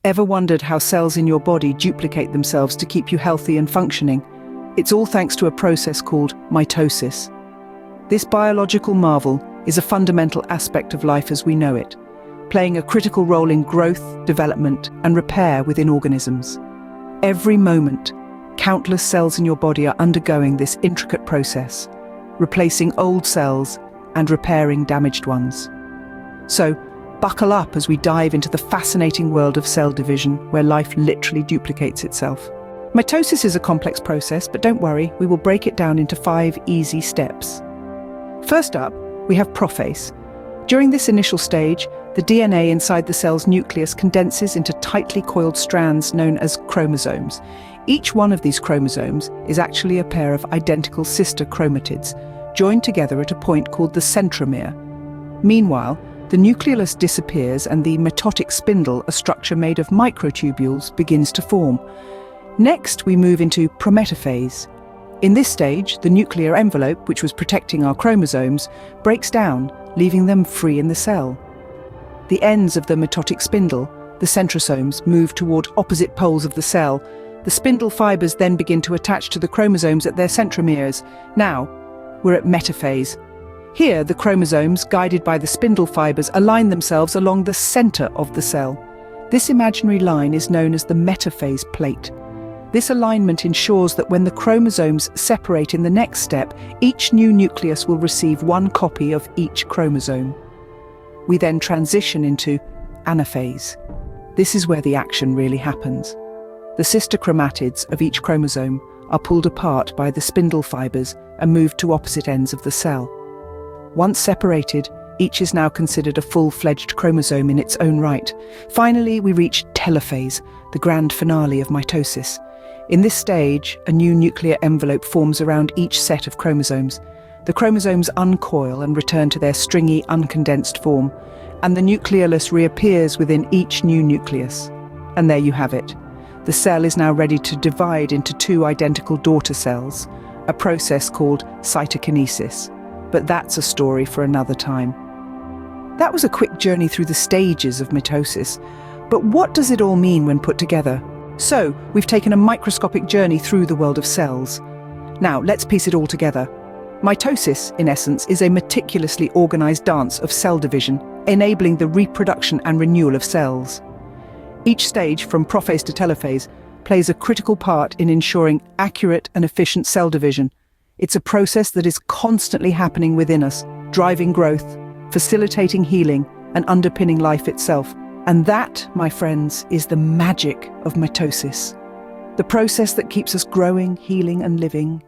Ever wondered how cells in your body duplicate themselves to keep you healthy and functioning? It's all thanks to a process called mitosis. This biological marvel is a fundamental aspect of life as we know it, playing a critical role in growth, development, and repair within organisms. Every moment, countless cells in your body are undergoing this intricate process, replacing old cells and repairing damaged ones. So, buckle up as we dive into the fascinating world of cell division, where life literally duplicates itself. Mitosis is a complex process, but don't worry, we will break it down into 5 easy steps. First up, we have prophase. During this initial stage, the DNA inside the cell's nucleus condenses into tightly coiled strands known as chromosomes. Each one of these chromosomes is actually a pair of identical sister chromatids, joined together at a point called the centromere. Meanwhile, the nucleolus disappears and the mitotic spindle, a structure made of microtubules, begins to form. Next, we move into Metaphase. In this stage, the nuclear envelope, which was protecting our chromosomes, breaks down, leaving them free in the cell. The ends of the mitotic spindle, the centrosomes, move toward opposite poles of the cell. The spindle fibers then begin to attach to the chromosomes at their centromeres. Now, we're at metaphase. Here, the chromosomes, guided by the spindle fibers, align themselves along the center of the cell. This imaginary line is known as the metaphase plate. This alignment ensures that when the chromosomes separate in the next step, each new nucleus will receive one copy of each chromosome. We then transition into Anaphase. This is where the action really happens. The sister chromatids of each chromosome are pulled apart by the spindle fibers and moved to opposite ends of the cell. Once separated, each is now considered a full-fledged chromosome in its own right. Finally, we reach telophase, the grand finale of mitosis. In this stage, a new nuclear envelope forms around each set of chromosomes. The chromosomes uncoil and return to their stringy, uncondensed form, and the nucleolus reappears within each new nucleus. And there you have it. The cell is now ready to divide into 2 identical daughter cells, a process called cytokinesis. But that's a story for another time. That was a quick journey through the stages of mitosis. But what does it all mean when put together? So, we've taken a microscopic journey through the world of cells. Now, let's piece it all together. Mitosis, in essence, is a meticulously organized dance of cell division, enabling the reproduction and renewal of cells. Each stage, from prophase to telophase, plays a critical part in ensuring accurate and efficient cell division. It's a process that is constantly happening within us, driving growth, facilitating healing, and underpinning life itself. And that, my friends, is the magic of mitosis. The process that keeps us growing, healing, and living